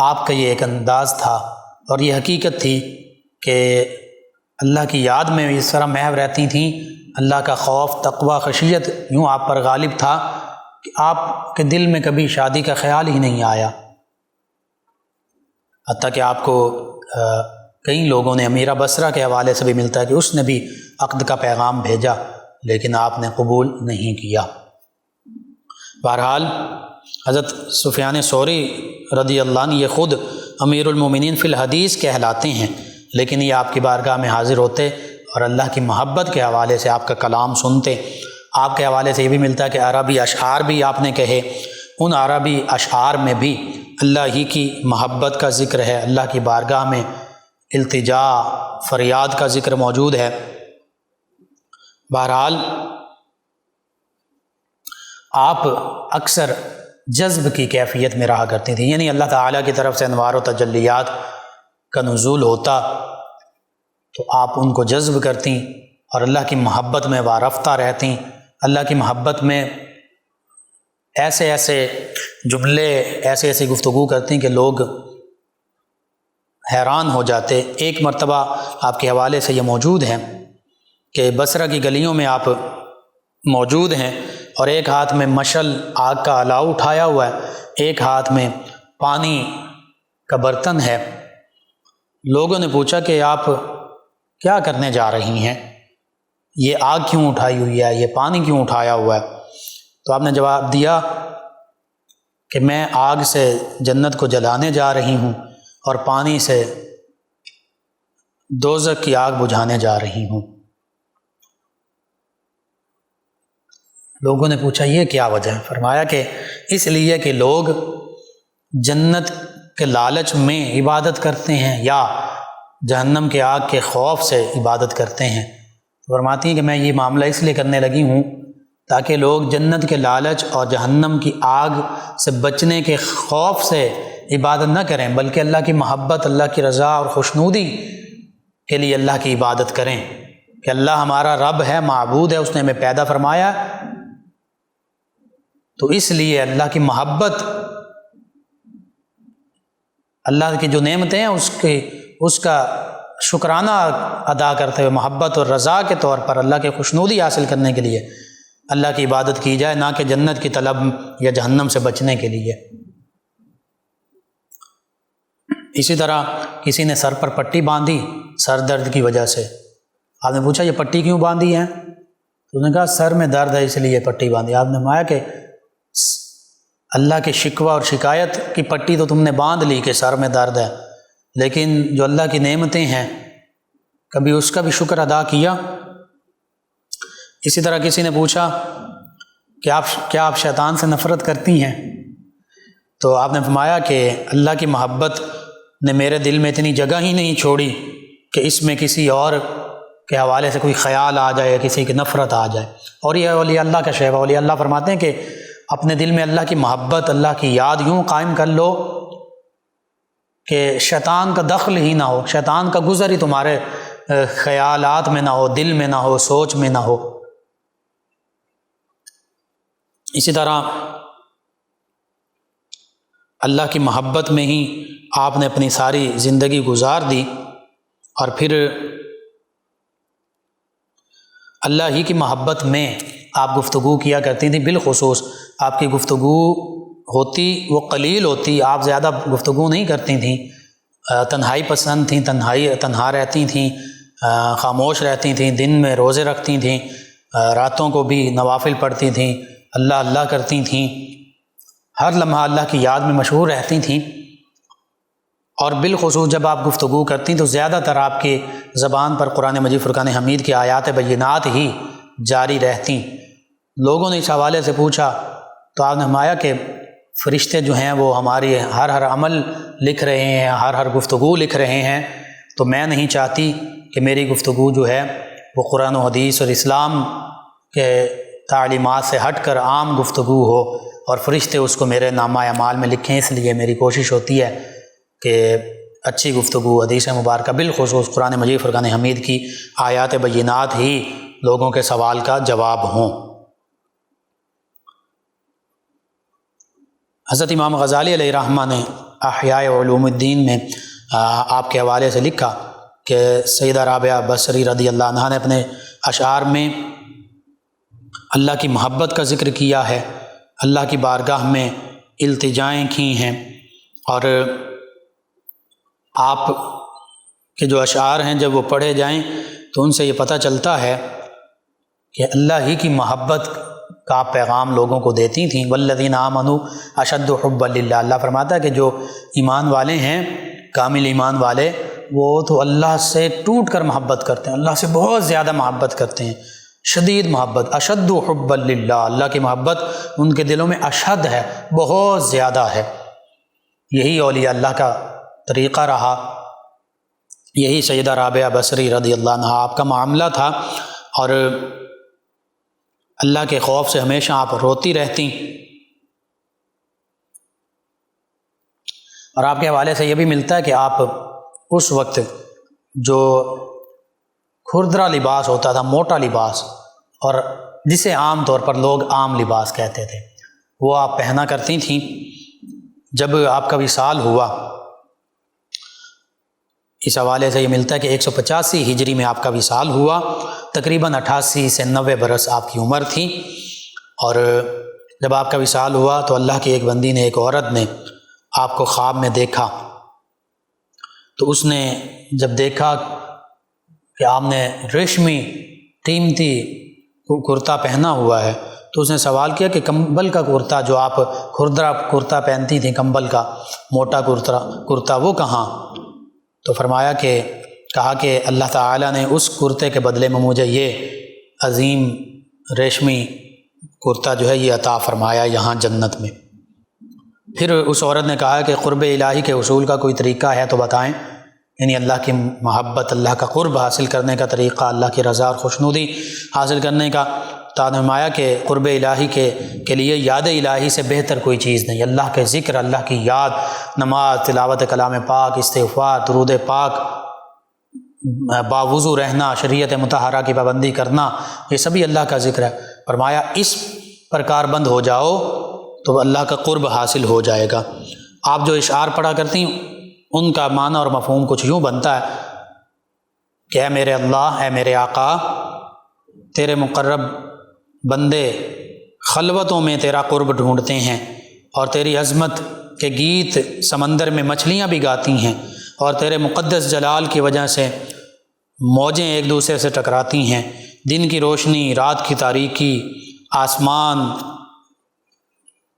آپ کا یہ ایک انداز تھا اور یہ حقیقت تھی کہ اللہ کی یاد میں اس طرح محو رہتی تھیں، اللہ کا خوف، تقوی، خشیت یوں آپ پر غالب تھا کہ آپ کے دل میں کبھی شادی کا خیال ہی نہیں آیا۔ حتیٰ کہ آپ کو کئی لوگوں نے، امیرہ بصرہ کے حوالے سے بھی ملتا ہے کہ اس نے بھی عقد کا پیغام بھیجا لیکن آپ نے قبول نہیں کیا۔ بہرحال حضرت سفیان ثوری رضی اللہ عنہ یہ خود امیر المومنین فی الحدیث کہلاتے ہیں، لیکن یہ آپ کی بارگاہ میں حاضر ہوتے اور اللہ کی محبت کے حوالے سے آپ کا کلام سنتے۔ آپ کے حوالے سے یہ بھی ملتا ہے کہ عربی اشعار بھی آپ نے کہے، ان عربی اشعار میں بھی اللہ ہی کی محبت کا ذکر ہے، اللہ کی بارگاہ میں التجا، فریاد کا ذکر موجود ہے۔ بہرحال آپ اکثر جذب کی کیفیت میں رہا کرتی تھیں، یعنی اللہ تعالیٰ کی طرف سے انوار و تجلیات کا نزول ہوتا تو آپ ان کو جذب کرتیں اور اللہ کی محبت میں وارفتہ رہتیں، اللہ کی محبت میں ایسے ایسے جملے، ایسے ایسی گفتگو کرتیں کہ لوگ حیران ہو جاتے۔ ایک مرتبہ آپ کے حوالے سے یہ موجود ہے کہ بصرہ کی گلیوں میں آپ موجود ہیں اور ایک ہاتھ میں مشعل آگ کا الاؤ اٹھایا ہوا ہے، ایک ہاتھ میں پانی کا برتن ہے۔ لوگوں نے پوچھا کہ آپ کیا کرنے جا رہی ہیں، یہ آگ کیوں اٹھائی ہوئی ہے، یہ پانی کیوں اٹھایا ہوا ہے؟ تو آپ نے جواب دیا کہ میں آگ سے جنت کو جلانے جا رہی ہوں اور پانی سے دوزخ کی آگ بجھانے جا رہی ہوں۔ لوگوں نے پوچھا یہ کیا وجہ ہے؟ فرمایا کہ اس لیے کہ لوگ جنت کے لالچ میں عبادت کرتے ہیں یا جہنم کے آگ کے خوف سے عبادت کرتے ہیں۔ فرماتی ہیں کہ میں یہ معاملہ اس لیے کرنے لگی ہوں تاکہ لوگ جنت کے لالچ اور جہنم کی آگ سے بچنے کے خوف سے عبادت نہ کریں، بلکہ اللہ کی محبت، اللہ کی رضا اور خوشنودی کے لیے اللہ کی عبادت کریں کہ اللہ ہمارا رب ہے، معبود ہے، اس نے ہمیں پیدا فرمایا، تو اس لیے اللہ کی محبت، اللہ کی جو نعمتیں ہیں اس کا شکرانہ ادا کرتے ہوئے محبت اور رضا کے طور پر اللہ کے خوشنودی حاصل کرنے کے لیے اللہ کی عبادت کی جائے، نہ کہ جنت کی طلب یا جہنم سے بچنے کے لیے۔ اسی طرح کسی نے سر پر پٹی باندھی سر درد کی وجہ سے، آپ نے پوچھا یہ پٹی کیوں باندھی ہے؟ تو انہوں نے کہا سر میں درد ہے اس لیے پٹی باندھی۔ آپ نے فرمایا کہ اللہ کے شکوہ اور شکایت کی پٹی تو تم نے باندھ لی کہ سر میں درد ہے، لیکن جو اللہ کی نعمتیں ہیں کبھی اس کا بھی شکر ادا کیا؟ اسی طرح کسی نے پوچھا کہ کیا آپ شیطان سے نفرت کرتی ہیں؟ تو آپ نے فرمایا کہ اللہ کی محبت نے میرے دل میں اتنی جگہ ہی نہیں چھوڑی کہ اس میں کسی اور کے حوالے سے کوئی خیال آ جائے، کسی کی نفرت آ جائے۔ اور یہ اولیاء اللہ کا شیوہ، اولیاء اللہ فرماتے ہیں کہ اپنے دل میں اللہ کی محبت، اللہ کی یاد یوں قائم کر لو کہ شیطان کا دخل ہی نہ ہو، شیطان کا گزر ہی تمہارے خیالات میں نہ ہو، دل میں نہ ہو، سوچ میں نہ ہو۔ اسی طرح اللہ کی محبت میں ہی آپ نے اپنی ساری زندگی گزار دی، اور پھر اللہ ہی کی محبت میں آپ گفتگو کیا کرتی تھیں۔ بالخصوص آپ کی گفتگو ہوتی وہ قلیل ہوتی، آپ زیادہ گفتگو نہیں کرتی تھیں، تنہائی پسند تھیں، تنہا رہتی تھیں، خاموش رہتی تھیں، دن میں روزے رکھتی تھیں، راتوں کو بھی نوافل پڑھتی تھیں، اللہ اللہ کرتی تھیں، ہر لمحہ اللہ کی یاد میں مشغول رہتی تھیں، اور بالخصوص جب آپ گفتگو کرتی تو زیادہ تر آپ کی زبان پر قرآن مجید فرقان حمید کی آیات بینات ہی جاری رہتی۔ لوگوں نے اس حوالے سے پوچھا تو آپ نے فرمایا کہ فرشتے جو ہیں وہ ہماری ہر عمل لکھ رہے ہیں، ہر گفتگو لکھ رہے ہیں، تو میں نہیں چاہتی کہ میری گفتگو جو ہے وہ قرآن و حدیث اور اسلام کے تعلیمات سے ہٹ کر عام گفتگو ہو اور فرشتے اس کو میرے نامہ اعمال میں لکھیں۔ اس لیے میری کوشش ہوتی ہے کہ اچھی گفتگو، حدیث مبارکہ، بالخصوص قرآن مجید فرقان حمید کی آیات بینات ہی لوگوں کے سوال کا جواب ہوں۔ حضرت امام غزالی علیہ رحمہ نے احیاء علوم الدین میں آپ کے حوالے سے لکھا کہ سیدہ رابعہ بصری رضی اللہ عنہا نے اپنے اشعار میں اللہ کی محبت کا ذکر کیا ہے، اللہ کی بارگاہ میں التجائیں کی ہیں، اور آپ کے جو اشعار ہیں جب وہ پڑھے جائیں تو ان سے یہ پتہ چلتا ہے کہ اللہ ہی کی محبت کا پیغام لوگوں کو دیتی تھیں۔ والذین آمنوا اشد حبا للہ، اللہ فرماتا ہے کہ جو ایمان والے ہیں، کامل ایمان والے، وہ تو اللہ سے ٹوٹ کر محبت کرتے ہیں، اللہ سے بہت زیادہ محبت کرتے ہیں، شدید محبت، اشد حبا للہ، اللہ کی محبت ان کے دلوں میں اشد ہے، بہت زیادہ ہے۔ یہی اولیاء اللہ کا طریقہ رہا، یہی سیدہ رابعہ بصری رضی اللہ عنہا آپ کا معاملہ تھا، اور اللہ کے خوف سے ہمیشہ آپ روتی رہتی۔ اور آپ کے حوالے سے یہ بھی ملتا ہے کہ آپ اس وقت جو کھردرا لباس ہوتا تھا، موٹا لباس، اور جسے عام طور پر لوگ عام لباس کہتے تھے، وہ آپ پہنا کرتی تھیں۔ جب آپ کا وصال ہوا، اس حوالے سے یہ ملتا ہے کہ 185 ہجری میں آپ کا وصال ہوا، تقریباً 88 سے 90 برس آپ کی عمر تھی، اور جب آپ کا وصال ہوا تو اللہ کی ایک بندی نے، ایک عورت نے آپ کو خواب میں دیکھا، تو اس نے جب دیکھا کہ آپ نے ریشمی قیمتی کرتا پہنا ہوا ہے تو اس نے سوال کیا کہ کمبل کا کرتا جو آپ کھردرا کرتا پہنتی تھیں، کمبل کا موٹا کرتا وہ کہاں؟ تو فرمایا کہ کہا کہ اللہ تعالیٰ نے اس کرتے کے بدلے میں مجھے یہ عظیم ریشمی کرتا جو ہے یہ عطا فرمایا یہاں جنت میں۔ پھر اس عورت نے کہا کہ قرب الہی کے حصول کا کوئی طریقہ ہے تو بتائیں، یعنی اللہ کی محبت، اللہ کا قرب حاصل کرنے کا طریقہ، اللہ کی رضا اور خوشنودی حاصل کرنے کا۔ تو فرمایا کہ قرب الہی کے لیے یاد الہی سے بہتر کوئی چیز نہیں، اللہ کے ذکر، اللہ کی یاد، نماز، تلاوت کلام پاک، استغفار، درود پاک، باوضو رہنا، شریعت مطہرہ کی پابندی کرنا، یہ سبھی اللہ کا ذکر ہے۔ فرمایا اس پر کاربند ہو جاؤ تو اللہ کا قرب حاصل ہو جائے گا۔ آپ جو اشعار پڑھا کرتی ہیں ان کا معنی اور مفہوم کچھ یوں بنتا ہے کہ اے میرے اللہ، اے میرے آقا، تیرے مقرب بندے خلوتوں میں تیرا قرب ڈھونڈتے ہیں، اور تیری عظمت کے گیت سمندر میں مچھلیاں بھی گاتی ہیں، اور تیرے مقدس جلال کی وجہ سے موجیں ایک دوسرے سے ٹکراتی ہیں، دن کی روشنی، رات کی تاریکی، آسمان،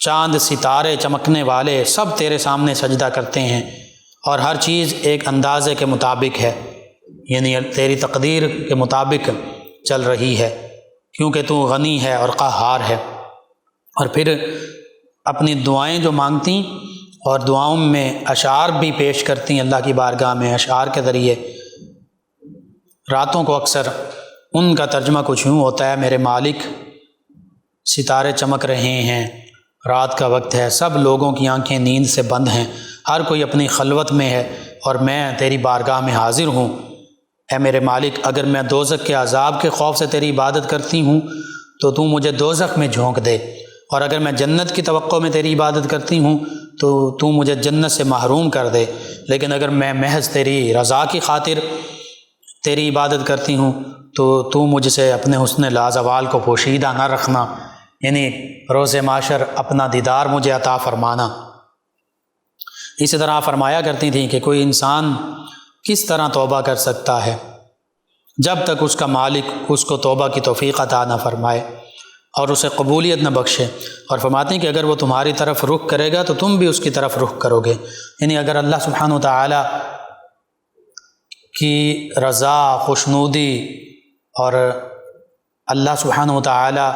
چاند، ستارے چمکنے والے سب تیرے سامنے سجدہ کرتے ہیں، اور ہر چیز ایک اندازے کے مطابق ہے، یعنی تیری تقدیر کے مطابق چل رہی ہے، کیونکہ تو غنی ہے اور قہار ہے۔ اور پھر اپنی دعائیں جو مانگتی اور دعاؤں میں اشعار بھی پیش کرتی اللہ کی بارگاہ میں، اشعار کے ذریعے راتوں کو اکثر ان کا ترجمہ کچھ یوں ہوتا ہے: میرے مالک، ستارے چمک رہے ہیں، رات کا وقت ہے، سب لوگوں کی آنکھیں نیند سے بند ہیں، ہر کوئی اپنی خلوت میں ہے، اور میں تیری بارگاہ میں حاضر ہوں۔ اے میرے مالک، اگر میں دوزخ کے عذاب کے خوف سے تیری عبادت کرتی ہوں تو مجھے دوزخ میں جھونک دے، اور اگر میں جنت کی توقع میں تیری عبادت کرتی ہوں تو مجھے جنت سے محروم کر دے، لیکن اگر میں محض تیری رضا کی خاطر تیری عبادت کرتی ہوں تو مجھ سے اپنے حسن لازوال کو پوشیدہ نہ رکھنا، یعنی روز معاشر اپنا دیدار مجھے عطا فرمانا۔ اسی طرح فرمایا کرتی تھیں کہ کوئی انسان کس طرح توبہ کر سکتا ہے جب تک اس کا مالک اس کو توبہ کی توفیق عطا نہ فرمائے اور اسے قبولیت نہ بخشے، اور فرماتے ہیں کہ اگر وہ تمہاری طرف رخ کرے گا تو تم بھی اس کی طرف رخ کرو گے، یعنی اگر اللہ سبحانہ وتعالی کی رضا، خوشنودی اور اللہ سبحانہ وتعالی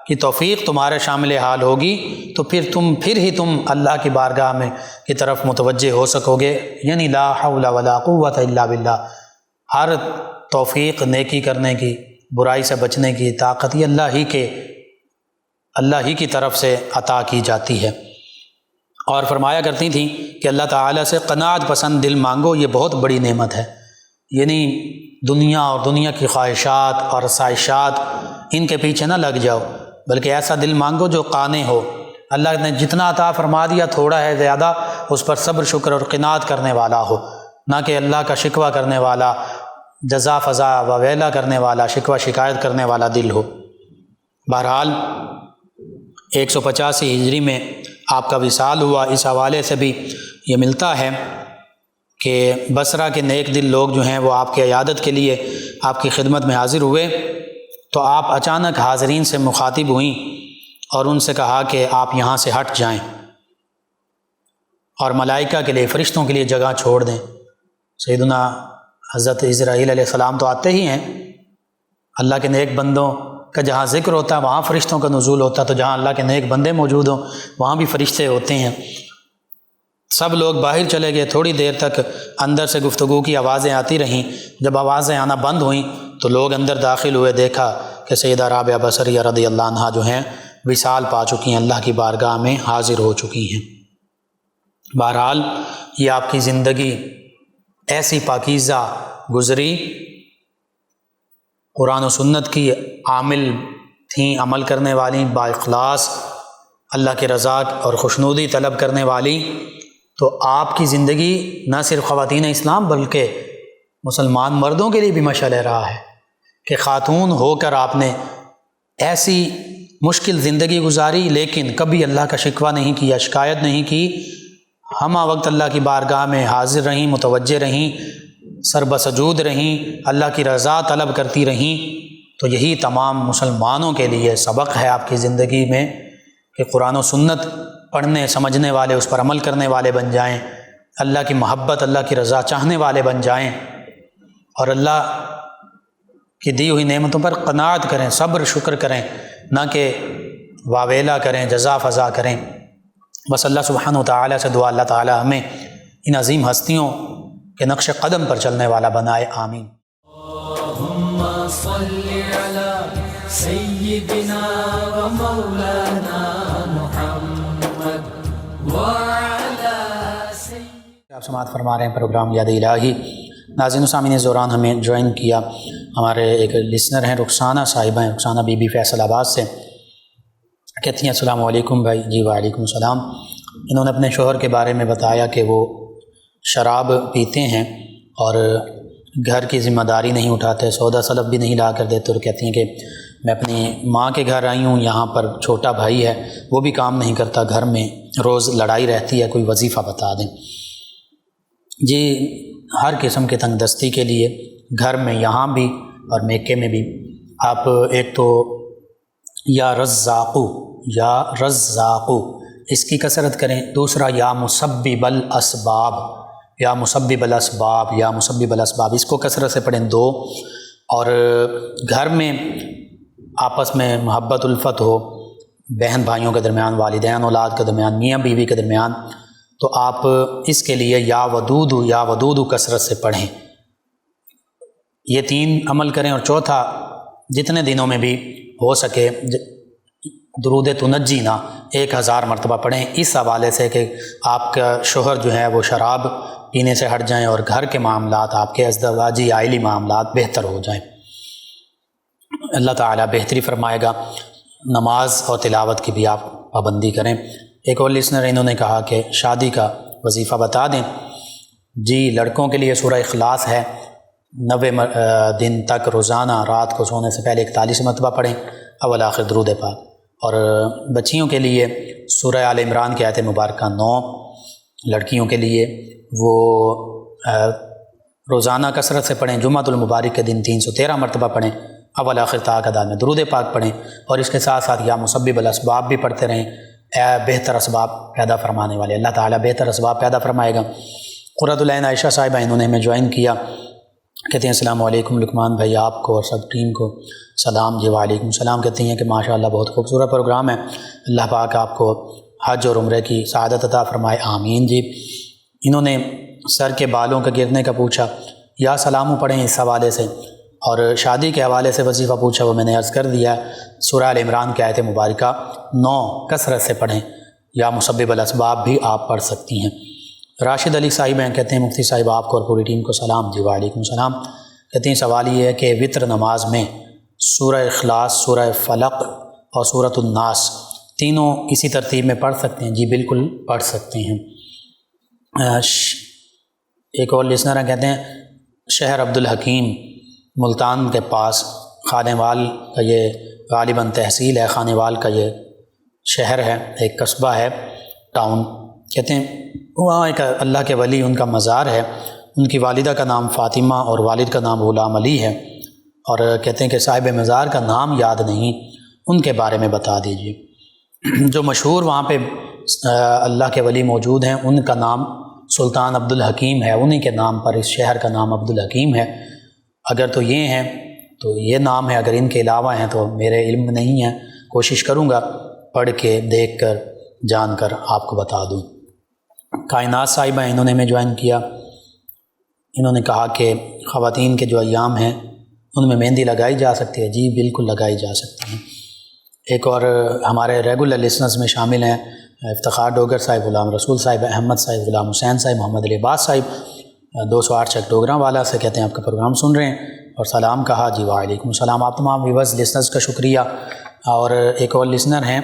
کی توفیق تمہارے شامل حال ہوگی تو پھر ہی تم اللہ کی بارگاہ میں کی طرف متوجہ ہو سکو گے، یعنی لا حول ولا قوت الا باللہ۔ ہر توفیق نیکی کرنے کی، برائی سے بچنے کی طاقت یہ اللہ ہی کی طرف سے عطا کی جاتی ہے۔ اور فرمایا کرتی تھیں کہ اللہ تعالیٰ سے قناعت پسند دل مانگو، یہ بہت بڑی نعمت ہے، یعنی دنیا اور دنیا کی خواہشات اور آسائشات ان کے پیچھے نہ لگ جاؤ، بلکہ ایسا دل مانگو جو قانع ہو، اللہ نے جتنا عطا فرما دیا تھوڑا ہے زیادہ، اس پر صبر شکر اور قناعت کرنے والا ہو، نہ کہ اللہ کا شکوہ کرنے والا، جزا فضا وویلا کرنے والا، شکوہ شکایت کرنے والا دل ہو۔ بہرحال 185 ہجری میں آپ کا وصال ہوا، اس حوالے سے بھی یہ ملتا ہے کہ بصرہ کے نیک دل لوگ جو ہیں وہ آپ کی عیادت کے لیے آپ کی خدمت میں حاضر ہوئے، تو آپ اچانک حاضرین سے مخاطب ہوئیں اور ان سے کہا کہ آپ یہاں سے ہٹ جائیں اور ملائکہ کے لیے، فرشتوں کے لیے جگہ چھوڑ دیں۔ سیدنا حضرت اسرائیل علیہ السلام تو آتے ہی ہیں، اللہ کے نیک بندوں کا جہاں ذکر ہوتا ہے وہاں فرشتوں کا نزول ہوتا ہے، تو جہاں اللہ کے نیک بندے موجود ہوں وہاں بھی فرشتے ہوتے ہیں۔ سب لوگ باہر چلے گئے، تھوڑی دیر تک اندر سے گفتگو کی آوازیں آتی رہیں، جب آوازیں آنا بند ہوئیں تو لوگ اندر داخل ہوئے، دیکھا کہ سیدہ رابعہ بصریہ رضی اللہ عنہا جو ہیں وصال پا چکی ہیں، اللہ کی بارگاہ میں حاضر ہو چکی ہیں۔ بہرحال یہ آپ کی زندگی ایسی پاکیزہ گزری، قرآن و سنت کی عامل تھیں، عمل کرنے والی، با اخلاص، اللہ کی رضا اور خوشنودی طلب کرنے والی، تو آپ کی زندگی نہ صرف خواتین اسلام بلکہ مسلمان مردوں کے لیے بھی مشعل راہ ہے کہ خاتون ہو کر آپ نے ایسی مشکل زندگی گزاری لیکن کبھی اللہ کا شکوہ نہیں کیا، شکایت نہیں کی، ہمہ وقت اللہ کی بارگاہ میں حاضر رہیں، متوجہ رہیں، سر بسجود رہیں، اللہ کی رضا طلب کرتی رہیں۔ تو یہی تمام مسلمانوں کے لیے سبق ہے آپ کی زندگی میں کہ قرآن و سنت پڑھنے سمجھنے والے، اس پر عمل کرنے والے بن جائیں، اللہ کی محبت، اللہ کی رضا چاہنے والے بن جائیں، اور اللہ کی دی ہوئی نعمتوں پر قناعت کریں، صبر شکر کریں، نہ کہ واویلا کریں، جزا فضا کریں۔ بس اللہ سبحانہ و تعالیٰ سے دعا، اللہ تعالیٰ ہمیں ان عظیم ہستیوں کے نقش قدم پر چلنے والا بنائے، آمین۔ اللہم صلی علی سیدنا و مولانا محمد وعلی سیدنا۔ آپ سماعت فرما رہے ہیں پروگرام یاد الہی۔ ناظرین و سامعین، دوران ہمیں جوائن کیا ہمارے ایک لسنر ہیں، رخسانہ صاحبہ ہیں، رخسانہ بی بی فیصل آباد سے، کہتی ہیں السلام علیکم بھائی۔ جی وعلیکم السلام۔ انہوں نے اپنے شوہر کے بارے میں بتایا کہ وہ شراب پیتے ہیں اور گھر کی ذمہ داری نہیں اٹھاتے، سودا سلب بھی نہیں لا کر دیتے، اور کہتی ہیں کہ میں اپنی ماں کے گھر آئی ہوں، یہاں پر چھوٹا بھائی ہے، وہ بھی کام نہیں کرتا، گھر میں روز لڑائی رہتی ہے، کوئی وظیفہ بتا دیں۔ جی ہر قسم کے تنگ دستی کے لیے گھر میں یہاں بھی اور میکے میں بھی آپ ایک تو یا رزاقو اس کی کثرت کریں، دوسرا یا مسبب الاسباب، یا مسبب الاسباب، یا مسبب الاسباب، اس کو کثرت سے پڑھیں دو۔ اور گھر میں آپس میں محبت الفت ہو، بہن بھائیوں کے درمیان، والدین اولاد کے درمیان، میاں بیوی کے درمیان، تو آپ اس کے لیے یا ودود کثرت سے پڑھیں۔ یہ 3 عمل کریں، اور چوتھا جتنے دنوں میں بھی ہو سکے درود تنجینا 1000 مرتبہ پڑھیں، اس حوالے سے کہ آپ کا شوہر جو ہے وہ شراب پینے سے ہٹ جائیں اور گھر کے معاملات، آپ کے ازدواجی عائلی معاملات بہتر ہو جائیں۔ اللہ تعالیٰ بہتری فرمائے گا۔ نماز اور تلاوت کی بھی آپ پابندی کریں۔ ایک اور لسنر انہوں نے کہا کہ شادی کا وظیفہ بتا دیں۔ جی لڑکوں کے لیے سورہ اخلاص ہے، 90 دن تک روزانہ رات کو سونے سے پہلے 41 مرتبہ پڑھیں، اول آخر درود پاک۔ اور بچیوں کے لیے سورہ آل عمران کی آیت مبارکہ 9، لڑکیوں کے لیے وہ روزانہ کثرت سے پڑھیں، جمعۃ المبارک کے دن 313 مرتبہ پڑھیں، اول آخر تا ادا میں درود پاک پڑھیں، اور اس کے ساتھ ساتھ یا مسبب الاسباب بھی پڑھتے رہیں، اے بہتر اسباب پیدا فرمانے والے، اللہ تعالیٰ بہتر اسباب پیدا فرمائے گا۔ قرۃ العین عائشہ صاحبہ انہوں نے ہمیں جوائن کیا، کہتے ہیں السلام علیکم لقمان بھائی، آپ کو اور سب ٹیم کو سلام۔ جی وعلیکم السلام۔ کہتی ہیں کہ ماشاءاللہ بہت خوبصورت پروگرام ہے، اللہ پاک آپ کو حج اور عمرے کی سعادت عطا فرمائے، آمین۔ جی انہوں نے سر کے بالوں کے گرنے کا پوچھا، یا سلام پڑھیں اس حوالے سے، اور شادی کے حوالے سے وظیفہ پوچھا، وہ میں نے عرض کر دیا، سورہ آل عمران کی آیت مبارکہ 9 کثرت سے پڑھیں، یا مسبب الاسباب بھی آپ پڑھ سکتی ہیں۔ راشد علی صاحب ہیں، کہتے ہیں مفتی صاحب آپ کو اور پوری ٹیم کو سلام۔ جی وعلیکم السلام۔ کہتے ہیں سوال یہ ہے کہ وطر نماز میں سورہ اخلاص، سورہ فلق اور سورۃ الناس تینوں اسی ترتیب میں پڑھ سکتے ہیں؟ جی بالکل پڑھ سکتے ہیں۔ ایک اور لسنر ہیں، کہتے ہیں شہر عبدالحکیم ملتان کے پاس خانے وال کا یہ غالباً تحصیل ہے، خانے وال کا یہ شہر ہے، ایک قصبہ ہے، ٹاؤن۔ کہتے ہیں وہاں ایک اللہ کے ولی، ان کا مزار ہے، ان کی والدہ کا نام فاطمہ اور والد کا نام غلام علی ہے، اور کہتے ہیں کہ صاحب مزار کا نام یاد نہیں، ان کے بارے میں بتا دیجیے۔ جو مشہور وہاں پہ اللہ کے ولی موجود ہیں، ان کا نام سلطان عبدالحکیم ہے، انہی کے نام پر اس شہر کا نام عبدالحکیم ہے۔ اگر تو یہ ہیں تو یہ نام ہے، اگر ان کے علاوہ ہیں تو میرے علم میں نہیں ہے، کوشش کروں گا پڑھ کے دیکھ کر جان کر آپ کو بتا دوں۔ کائنات صاحبہ انہوں نے ہمیں جوائن کیا، انہوں نے کہا کہ خواتین کے جو ایام ہیں ان میں مہندی لگائی جا سکتی ہے؟ جی بالکل لگائی جا سکتی ہیں۔ ایک اور ہمارے ریگولر لسنرز میں شامل ہیں افتخار ڈوگر صاحب، غلام رسول صاحب، احمد صاحب، غلام حسین صاحب، محمد علی عباس صاحب 208 چک ڈوگراں والا سے، کہتے ہیں آپ کا پروگرام سن رہے ہیں اور سلام کہا۔ جی وعلیکم السلام۔ آپ تمام ویورز لسنرز کا شکریہ۔ اور ایک اور لسنر ہیں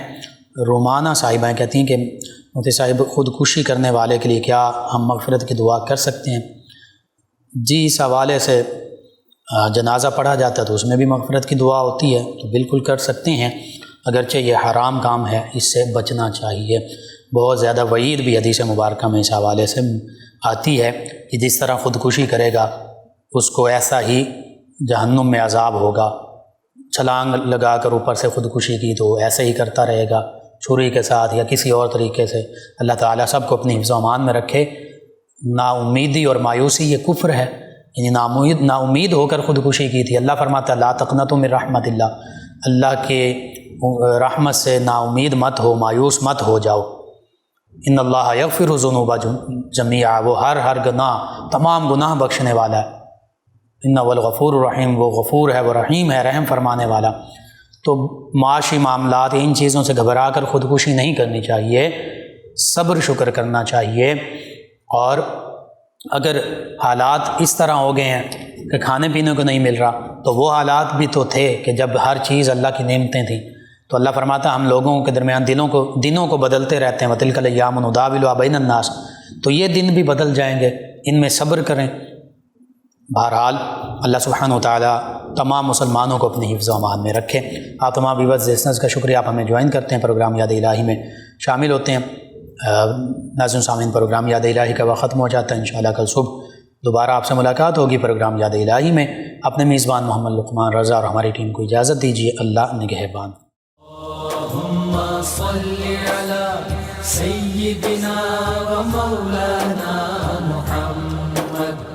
رومانہ صاحبہ، کہتی ہیں کہ مفتی صاحب خودکشی کرنے والے کے لیے کیا ہم مغفرت کی دعا کر سکتے ہیں؟ جی اس حوالے سے جنازہ پڑھا جاتا ہے تو اس میں بھی مغفرت کی دعا ہوتی ہے، تو بالکل کر سکتے ہیں، اگرچہ یہ حرام کام ہے، اس سے بچنا چاہیے۔ بہت زیادہ وعید بھی حدیث مبارکہ میں اس حوالے سے آتی ہے کہ جس طرح خودکشی کرے گا اس کو ایسا ہی جہنم میں عذاب ہوگا، چھلانگ لگا کر اوپر سے خودکشی کی تو ایسے ہی کرتا رہے گا، چھری کے ساتھ یا کسی اور طریقے سے۔ اللہ تعالیٰ سب کو اپنی حفظ و امان میں رکھے۔ نا امیدی اور مایوسی یہ کفر ہے، یعنی نا امید ہو کر خودکشی کی تھی۔ اللہ فرماتا ہے لا تقنطوا من رحمت اللہ، اللہ کے رحمت سے نا امید مت ہو، مایوس مت ہو جاؤ۔ ان اللہ یغفر الذنوب جمیعا، وہ ہر گناہ، تمام گناہ بخشنے والا ہے۔ انہ والغفور الرحیم، وہ غفور ہے، وہ رحیم ہے، رحم فرمانے والا۔ تو معاشی معاملات، ان چیزوں سے گھبرا کر خودکشی نہیں کرنی چاہیے، صبر شکر کرنا چاہیے۔ اور اگر حالات اس طرح ہو گئے ہیں کہ کھانے پینے کو نہیں مل رہا، تو وہ حالات بھی تو تھے کہ جب ہر چیز اللہ کی نعمتیں تھیں۔ تو اللہ فرماتا ہم لوگوں کے درمیان دنوں کو بدلتے رہتے ہیں، وَتِلْكَ الْأَيَّامُ نُدَاوِلُهَا بَيْنَ النَّاسِ، تو یہ دن بھی بدل جائیں گے، ان میں صبر کریں۔ بہرحال اللہ سبحانہ وتعالیٰ تمام مسلمانوں کو اپنی حفظ و امان میں رکھے۔ آپ تمام ویورز لسنرز کا شکریہ، آپ ہمیں جوائن کرتے ہیں، پروگرام یاد الہی میں شامل ہوتے ہیں۔ ناظرین سامعین، پروگرام یاد الہی کا وقت ختم ہو جاتا ہے۔ انشاءاللہ کل صبح دوبارہ آپ سے ملاقات ہوگی پروگرام یاد الہی میں۔ اپنے میزبان محمد لقمان رضا اور ہماری ٹیم کو اجازت دیجیے۔ اللہ نگہبان۔ اللہم صلی علی سیدنا و مولانا محمد